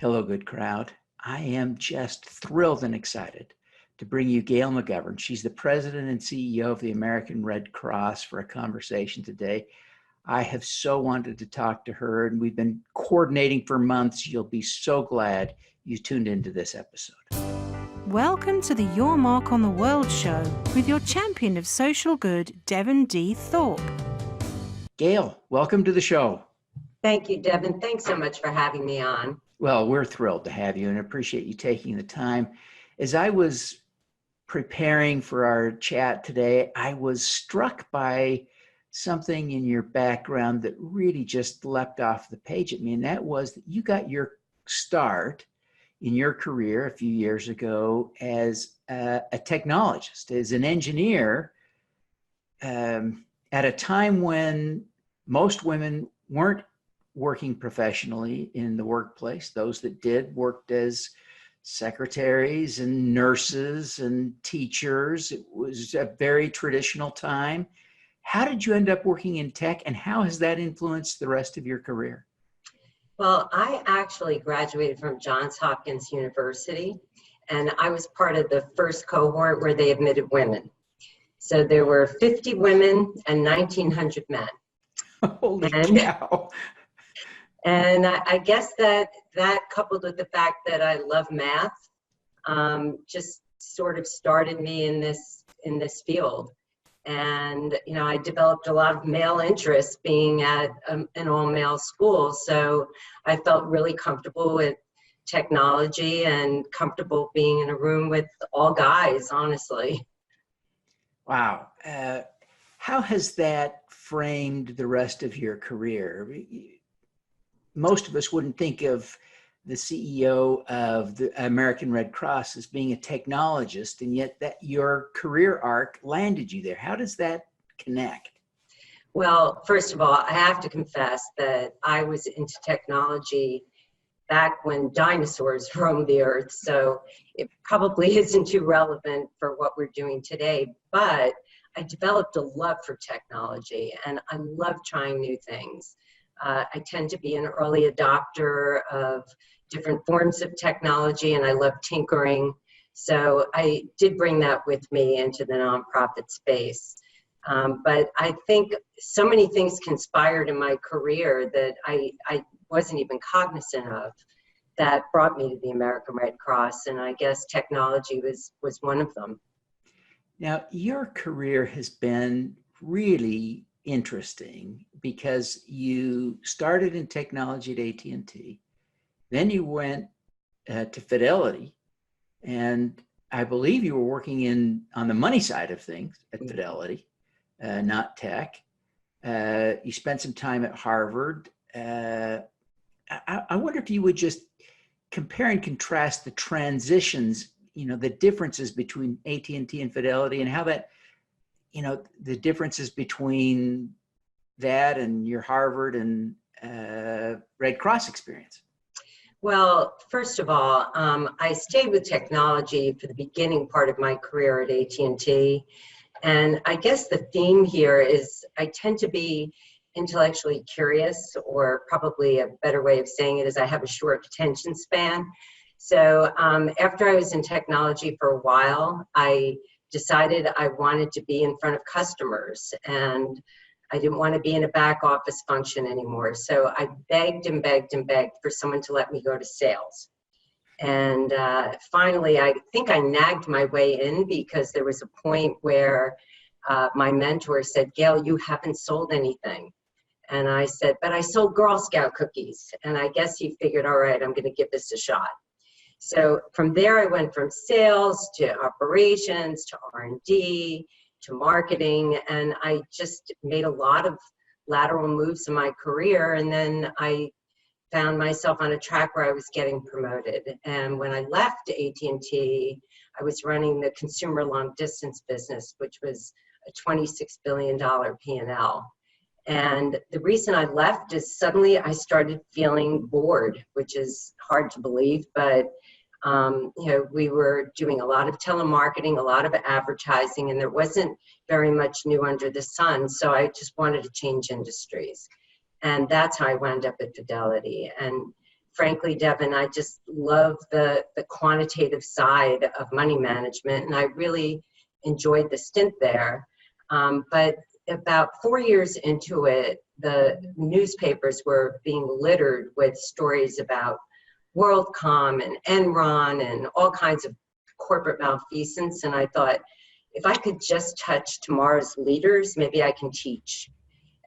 Hello, good crowd. I am just thrilled and excited to bring you Gail McGovern. She's the president and CEO of the American Red Cross for a conversation today. I have so wanted to talk to her, and we've been coordinating for months. You'll be so glad you tuned into this episode. Welcome to the Your Mark on the World show with your champion of social good, Devin D. Thorpe. Gail, welcome to the show. Thank you, Devin. Thanks so much for having me on. Well, we're thrilled to have you and appreciate you taking the time. As I was preparing for our chat today, I was struck by something in your background that really just leapt off the page at me, and that was that you got your start in your career a few years ago as a technologist, as an engineer, at a time when most women weren't working professionally in the workplace. Those that did worked as secretaries and nurses and teachers. It was a very traditional time. How did you end up working in tech, and how has that influenced the rest of your career? Well, I actually graduated from Johns Hopkins University, and I was part of the first cohort where they admitted women. So there were 50 women and 1,900 men. Holy cow. And I guess that coupled with the fact that I love math, just sort of started me in this field. And, you know, I developed a lot of male interest being at an all-male school. So I felt really comfortable with technology and comfortable being in a room with all guys, honestly. Wow. How has that framed the rest of your career? Most of us wouldn't think of the CEO of the American Red Cross as being a technologist, and yet that your career arc landed you there. How does that connect? Well, first of all, I have to confess that I was into technology back when dinosaurs roamed the earth, so it probably isn't too relevant for what we're doing today, but I developed a love for technology, and I love trying new things. I tend to be an early adopter of different forms of technology, and I love tinkering. So I did bring that with me into the nonprofit space. But I think so many things conspired in my career that I wasn't even cognizant of that brought me to the American Red Cross, and I guess technology was one of them. Now, your career has been really interesting because you started in technology at AT&T, then you went to Fidelity, and I believe you were working on the money side of things at Fidelity, not tech. You spent some time at Harvard. I wonder if you would just compare and contrast the transitions, the differences between AT&T and Fidelity, and how that, the differences between that and your Harvard and Red Cross experience. Well, first of all, I stayed with technology for the beginning part of my career at AT&T. And I guess the theme here is I tend to be intellectually curious, or probably a better way of saying it is I have a short attention span. So after I was in technology for a while, I decided I wanted to be in front of customers, and I didn't want to be in a back office function anymore. So I begged and begged and begged for someone to let me go to sales. And finally, I think I nagged my way in, because there was a point where my mentor said, "Gail, you haven't sold anything." And I said, "But I sold Girl Scout cookies." And I guess he figured, all right, I'm going to give this a shot. So from there, I went from sales to operations to R&D to marketing, and I just made a lot of lateral moves in my career. And then I found myself on a track where I was getting promoted. And when I left AT&T, I was running the consumer long distance business, which was a $26 billion P&L. And the reason I left is suddenly I started feeling bored, which is hard to believe, but we were doing a lot of telemarketing, a lot of advertising, and there wasn't very much new under the sun. So I just wanted to change industries. And that's how I wound up at Fidelity. And frankly, Devin, I just love the quantitative side of money management, and I really enjoyed the stint there. But about 4 years into it, the newspapers were being littered with stories about WorldCom and Enron and all kinds of corporate malfeasance. And I thought, if I could just touch tomorrow's leaders, maybe I can teach.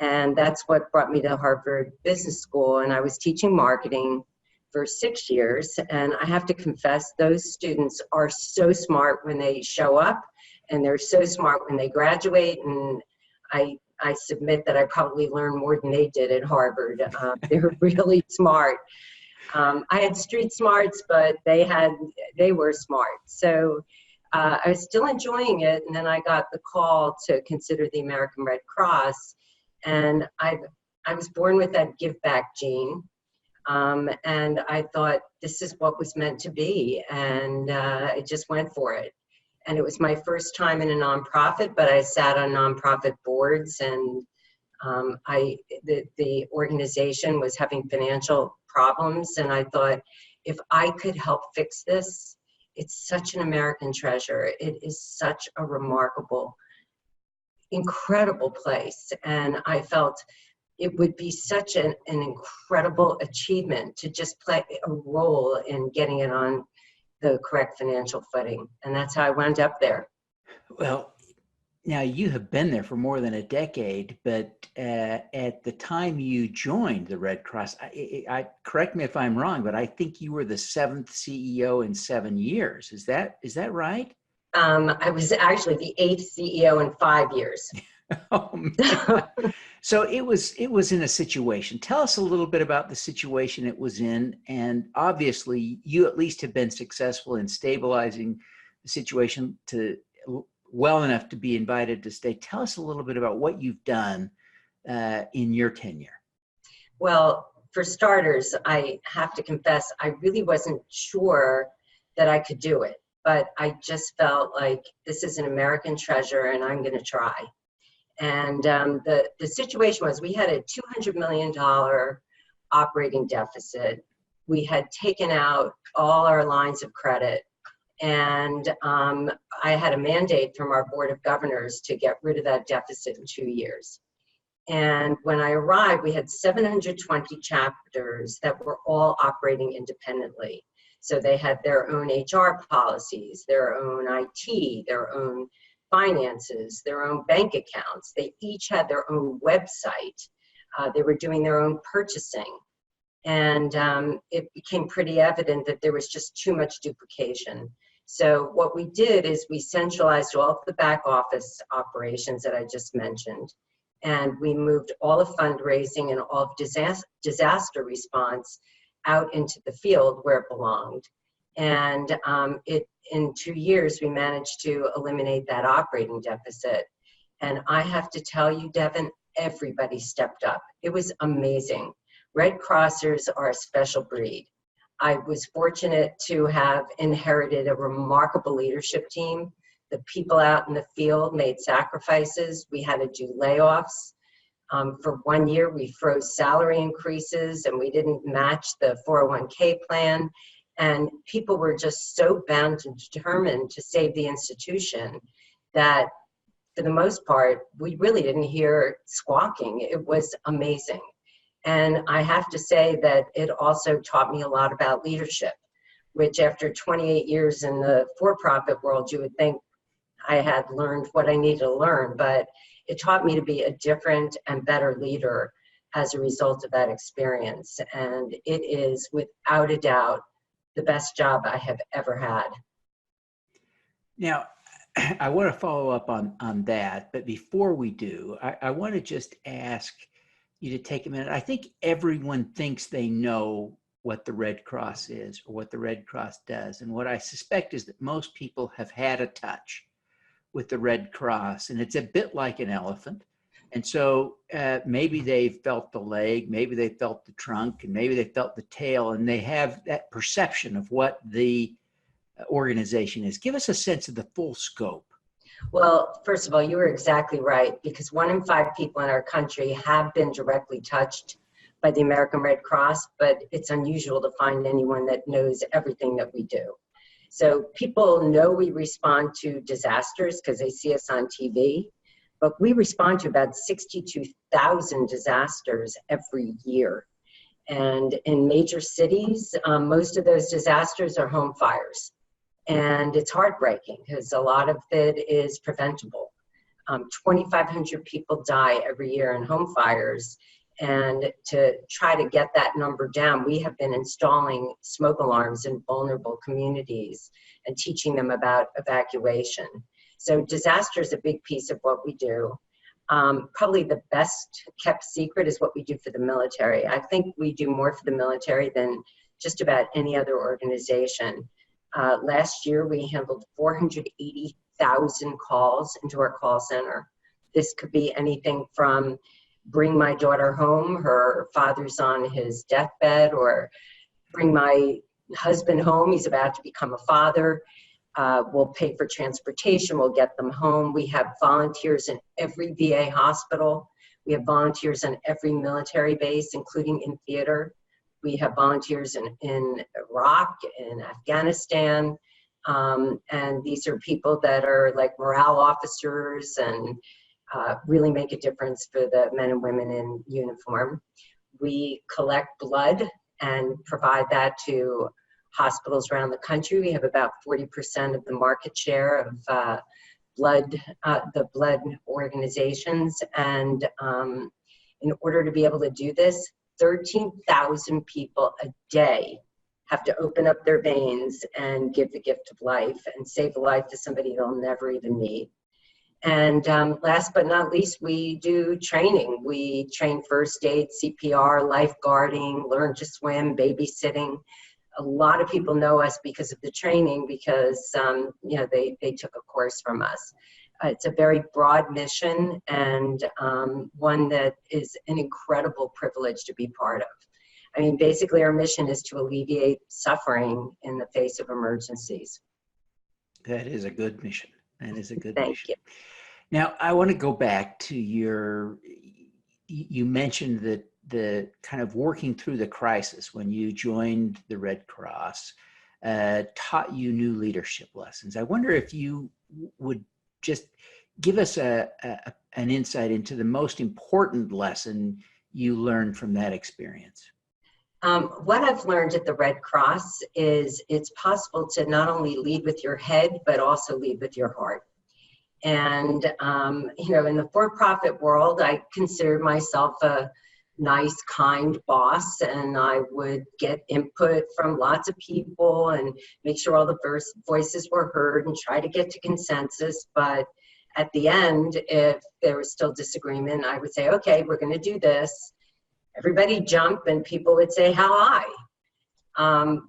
And that's what brought me to Harvard Business School. And I was teaching marketing for 6 years. And I have to confess, those students are so smart when they show up, and they're so smart when they graduate. And I submit that I probably learned more than they did at Harvard. They're really smart. I had street smarts, but they were smart. So I was still enjoying it. And then I got the call to consider the American Red Cross. And I was born with that give back gene. And I thought this is what was meant to be. And I just went for it. And it was my first time in a nonprofit, but I sat on nonprofit boards, and the organization was having financial problems. And I thought, if I could help fix this, it's such an American treasure. It is such a remarkable, incredible place. And I felt it would be such an incredible achievement to just play a role in getting it on the correct financial footing. And that's how I wound up there. Well, now you have been there for more than a decade, but at the time you joined the Red Cross, I correct me if I'm wrong, but I think you were the 7th CEO in 7 years. Is that right? I was actually the 8th CEO in 5 years. Oh, man. So it was in a situation. Tell us a little bit about the situation it was in. And obviously you at least have been successful in stabilizing the situation to well enough to be invited to stay. Tell us a little bit about what you've done in your tenure. Well, for starters, I have to confess, I really wasn't sure that I could do it, but I just felt like this is an American treasure and I'm going to try. And the situation was, we had a $200 million operating deficit. We had taken out all our lines of credit. And I had a mandate from our board of governors to get rid of that deficit in 2 years. And when I arrived, we had 720 chapters that were all operating independently. So they had their own HR policies, their own IT, their own finances, their own bank accounts. They each had their own website. They were doing their own purchasing. And it became pretty evident that there was just too much duplication. So what we did is we centralized all of the back office operations that I just mentioned. And we moved all of fundraising and all of disaster response out into the field where it belonged. And in 2 years, we managed to eliminate that operating deficit. And I have to tell you, Devin, everybody stepped up. It was amazing. Red Crossers are a special breed. I was fortunate to have inherited a remarkable leadership team. The people out in the field made sacrifices. We had to do layoffs. For 1 year, we froze salary increases and we didn't match the 401k plan. And people were just so bound and determined to save the institution that, for the most part, we really didn't hear squawking. It was amazing. And I have to say that it also taught me a lot about leadership, which after 28 years in the for-profit world, you would think I had learned what I needed to learn, but it taught me to be a different and better leader as a result of that experience. And it is, without a doubt, the best job I have ever had. Now, I want to follow up on that, but before we do, I want to just ask you to take a minute. I think everyone thinks they know what the Red Cross is or what the Red Cross does. And what I suspect is that most people have had a touch with the Red Cross, and it's a bit like an elephant. And so maybe they felt the leg, maybe they felt the trunk, and maybe they felt the tail, and they have that perception of what the organization is. Give us a sense of the full scope. Well, first of all, you were exactly right, because 1 in 5 people in our country have been directly touched by the American Red Cross, but it's unusual to find anyone that knows everything that we do. So people know we respond to disasters because they see us on TV, but we respond to about 62,000 disasters every year. And in major cities, most of those disasters are home fires. And it's heartbreaking because a lot of it is preventable. 2,500 people die every year in home fires. And to try to get that number down, we have been installing smoke alarms in vulnerable communities and teaching them about evacuation. So disaster is a big piece of what we do. Probably the best kept secret is what we do for the military. I think we do more for the military than just about any other organization. Last year, we handled 480,000 calls into our call center. This could be anything from bring my daughter home, her father's on his deathbed, or bring my husband home, he's about to become a father. We'll pay for transportation, we'll get them home. We have volunteers in every VA hospital. We have volunteers on every military base, including in theater. We have volunteers in Iraq, in Afghanistan, and these are people that are like morale officers and really make a difference for the men and women in uniform. We collect blood and provide that to hospitals around the country. We have about 40% of the market share of the blood organizations. And in order to be able to do this, 13,000 people a day have to open up their veins and give the gift of life and save a life to somebody they'll never even meet. And last but not least, we do training. We train first aid, CPR, lifeguarding, learn to swim, babysitting. A lot of people know us because of the training because they took a course from us. It's a very broad mission and one that is an incredible privilege to be part of. I mean, basically our mission is to alleviate suffering in the face of emergencies. That is a good mission. That is a good Thank mission. you. Now, I want to go back to you mentioned that the kind of working through the crisis when you joined the Red Cross taught you new leadership lessons. I wonder if you would just give us an insight into the most important lesson you learned from that experience. What I've learned at the Red Cross is it's possible to not only lead with your head, but also lead with your heart. And, in the for-profit world, I consider myself a nice, kind boss, and I would get input from lots of people and make sure all the voices were heard and try to get to consensus. But at the end, if there was still disagreement, I would say, okay, we're going to do this. Everybody jump, and people would say, how high?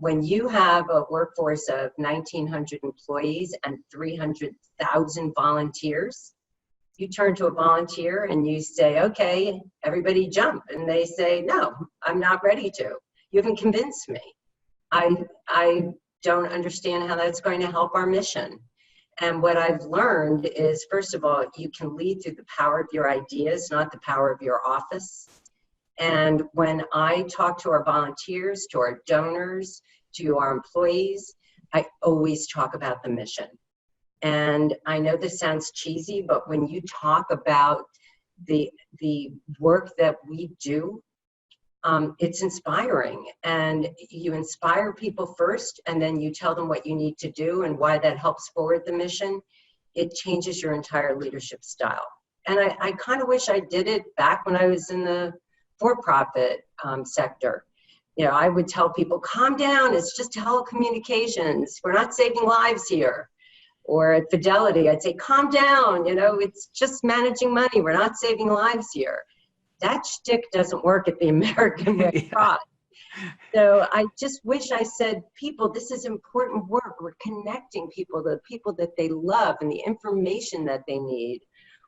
When you have a workforce of 1,900 employees and 300,000 volunteers, you turn to a volunteer and you say, okay, everybody jump. And they say, no, I'm not ready to. You haven't convinced me. I don't understand how that's going to help our mission. And what I've learned is, first of all, you can lead through the power of your ideas, not the power of your office. And when I talk to our volunteers, to our donors, to our employees, I always talk about the mission. And I know this sounds cheesy, but when you talk about the work that we do, it's inspiring. And you inspire people first, and then you tell them what you need to do and why that helps forward the mission. It changes your entire leadership style. And I kind of wish I did it back when I was in the for-profit sector. I would tell people, calm down, it's just telecommunications. We're not saving lives here. Or at Fidelity, I'd say, calm down, it's just managing money. We're not saving lives here. That shtick doesn't work at the American Red Cross. So I just wish I said, people, this is important work. We're connecting people, the people that they love and the information that they need.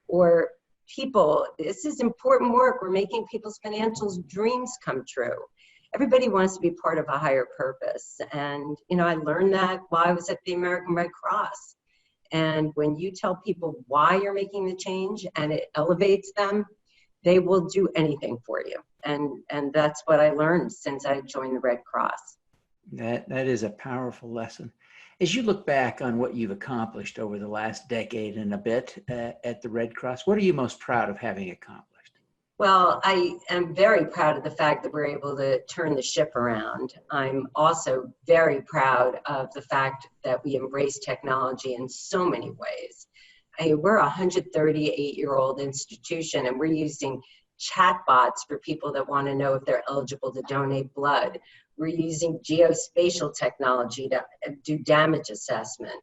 Or people, this is important work. We're making people's financial dreams come true. Everybody wants to be part of a higher purpose. And, I learned that while I was at the American Red Cross. And when you tell people why you're making the change and it elevates them, they will do anything for you. And that's what I learned since I joined the Red Cross. That is a powerful lesson. As you look back on what you've accomplished over the last decade and a bit at the Red Cross, what are you most proud of having accomplished? Well, I am very proud of the fact that we're able to turn the ship around. I'm also very proud of the fact that we embrace technology in so many ways. We're a 138-year-old institution, and we're using chatbots for people that want to know if they're eligible to donate blood. We're using geospatial technology to do damage assessment.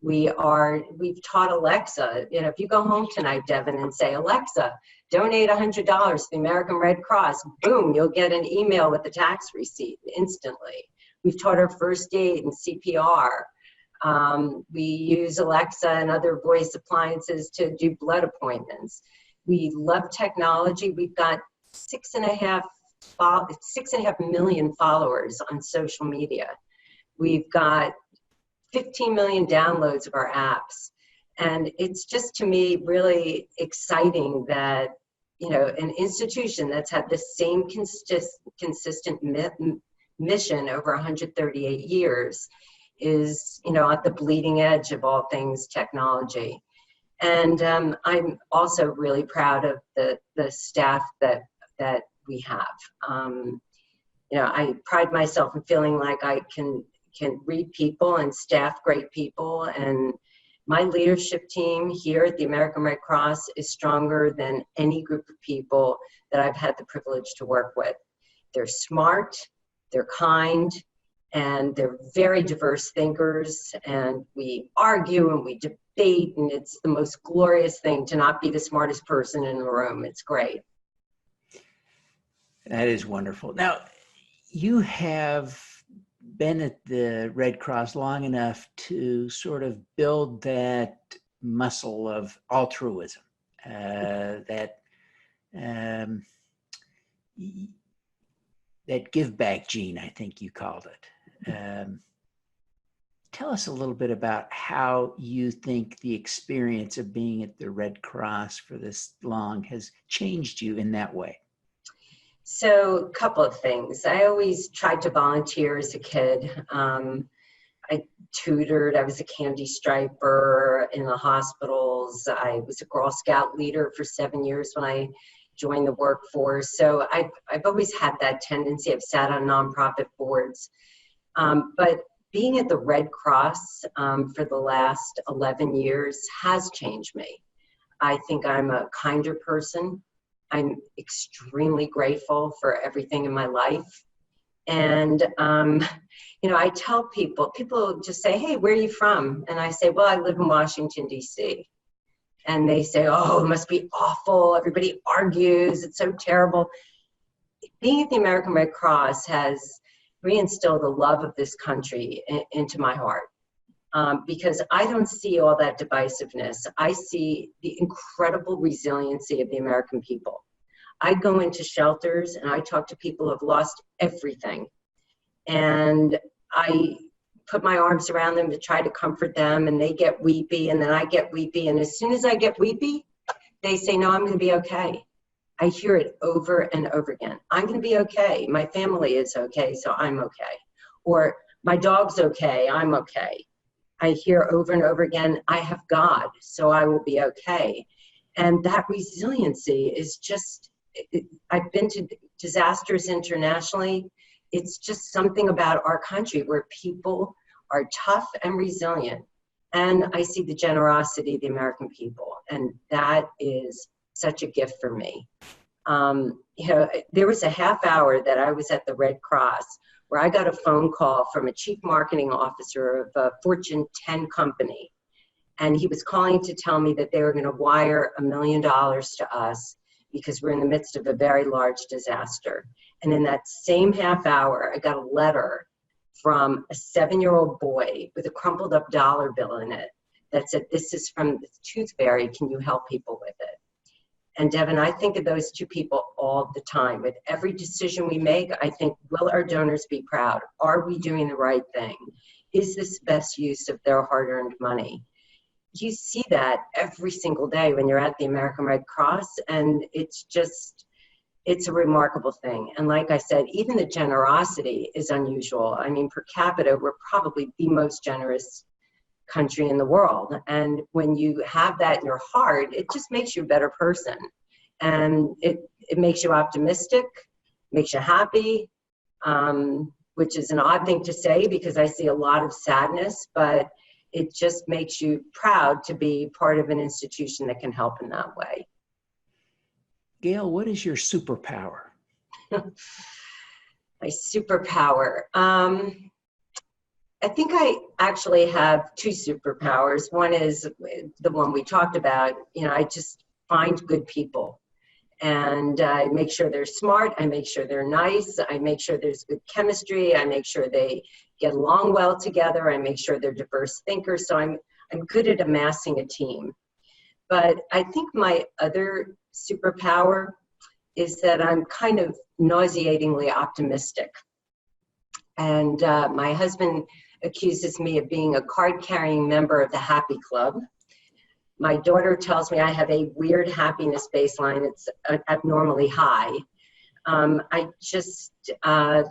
We've taught Alexa, if you go home tonight, Devin, and say, Alexa, donate $100 to the American Red Cross, boom, you'll get an email with the tax receipt instantly. We've taught her first aid and CPR. We use Alexa and other voice appliances to do blood appointments. We love technology. We've got 6.5 million followers on social media. We've got 15 million downloads of our apps. And it's just, to me, really exciting that, an institution that's had the same consistent mission over 138 years is, at the bleeding edge of all things technology. And I'm also really proud of the staff that we have. I pride myself in feeling like I can read people and staff great people. And my leadership team here at the American Red Cross is stronger than any group of people that I've had the privilege to work with. They're smart, they're kind, and they're very diverse thinkers, and we argue and we debate, and it's the most glorious thing to not be the smartest person in the room. It's great. That is wonderful. Now, you have been at the Red Cross long enough to sort of build that muscle of altruism, that give back gene, I think you called it. Tell us a little bit about how you think the experience of being at the Red Cross for this long has changed you in that way. So a couple of things. I always tried to volunteer as a kid. I tutored, I was a candy striper in the hospitals. I was a Girl Scout leader for 7 years when I joined the workforce. So I've always had that tendency. I've sat on nonprofit boards. But being at the Red Cross for the last 11 years has changed me. I think I'm a kinder person. I'm extremely grateful for everything in my life. And, I tell people just say, hey, where are you from? And I say, well, I live in Washington, D.C. And they say, oh, it must be awful. Everybody argues. It's so terrible. Being at the American Red Cross has reinstilled the love of this country into my heart. Because I don't see all that divisiveness. I see the incredible resiliency of the American people. I go into shelters and I talk to people who have lost everything. And I put my arms around them to try to comfort them, and they get weepy, and then I get weepy. And as soon as I get weepy, they say, no, I'm going to be okay. I hear it over and over again. I'm going to be okay. My family is okay, so I'm okay. Or my dog's okay, I'm okay. I hear over and over again, I have God, so I will be okay. And that resiliency is just, I've been to disasters internationally. It's just something about our country where people are tough and resilient. And I see the generosity of the American people. And that is such a gift for me. There was a half hour that I was at the Red Cross where I got a phone call from a chief marketing officer of a Fortune 10 company. And he was calling to tell me that they were going to wire $1 million to us because we're in the midst of a very large disaster. And in that same half hour, I got a letter from a 7-year-old boy with a crumpled up dollar bill in it that said, this is from the Tooth Fairy, can you help people with it? And Devin, I think of those two people all the time. With every decision we make, I think, will our donors be proud? Are we doing the right thing? Is this the best use of their hard-earned money? You see that every single day when you're at the American Red Cross, and it's just, it's a remarkable thing. And like I said, even the generosity is unusual. I mean, per capita, we're probably the most generous country in the world. And when you have that in your heart, it just makes you a better person. And it makes you optimistic, makes you happy, which is an odd thing to say because I see a lot of sadness, but it just makes you proud to be part of an institution that can help in that way. Gail, what is your superpower? My superpower. I think I actually have two superpowers. One is the one we talked about. You know, I just find good people. And I make sure they're smart. I make sure they're nice. I make sure there's good chemistry. I make sure they get along well together. I make sure they're diverse thinkers. So I'm good at amassing a team. But I think my other superpower is that I'm kind of nauseatingly optimistic. And my husband accuses me of being a card-carrying member of the Happy Club. My daughter tells me I have a weird happiness baseline. It's abnormally high. I just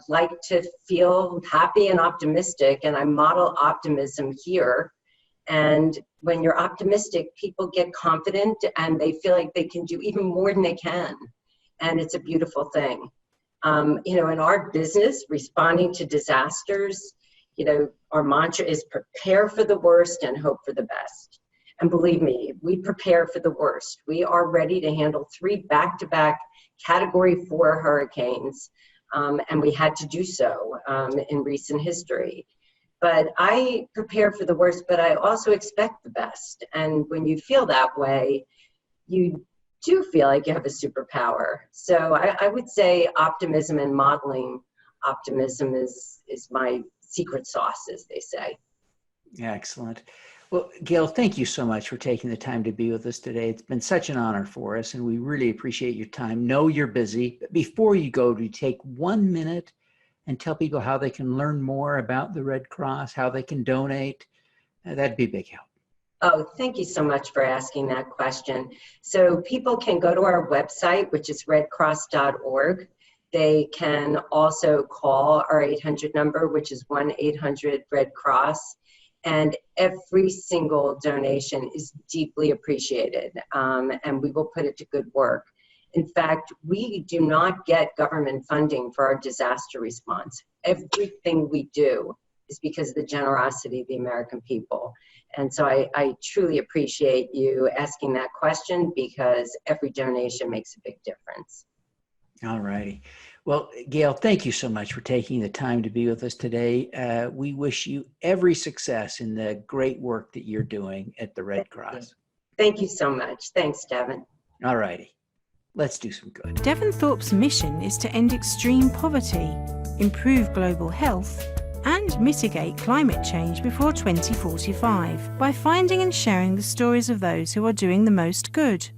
like to feel happy and optimistic, and I model optimism here. And when you're optimistic, people get confident and they feel like they can do even more than they can. And it's a beautiful thing. You know, in our business, responding to disasters, you know, our mantra is prepare for the worst and hope for the best. And believe me, we prepare for the worst. We are ready to handle 3 back-to-back Category 4 hurricanes, and we had to do so in recent history. But I prepare for the worst, but I also expect the best. And when you feel that way, you do feel like you have a superpower. So I would say optimism and modeling optimism is my secret sauce, as they say. Excellent. Well, Gail, thank you so much for taking the time to be with us today. It's been such an honor for us, and we really appreciate your time. Know you're busy. But before you go, do you take 1 minute and tell people how they can learn more about the Red Cross, how they can donate? That'd be a big help. Oh, thank you so much for asking that question. So people can go to our website, which is redcross.org. They can also call our 800 number, which is 1-800-RED-CROSS. And every single donation is deeply appreciated, and we will put it to good work. In fact, we do not get government funding for our disaster response. Everything we do is because of the generosity of the American people. And so I truly appreciate you asking that question because every donation makes a big difference. All righty. Well, Gail, thank you so much for taking the time to be with us today. We wish you every success in the great work that you're doing at the Red Cross. Thank you so much. Thanks, Devin. All righty. Let's do some good. Devin Thorpe's mission is to end extreme poverty, improve global health, and mitigate climate change before 2045 by finding and sharing the stories of those who are doing the most good.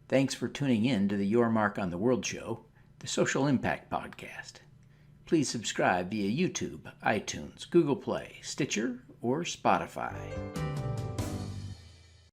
Thanks for tuning in to the Your Mark on the World show, the Social Impact Podcast. Please subscribe via YouTube, iTunes, Google Play, Stitcher, or Spotify.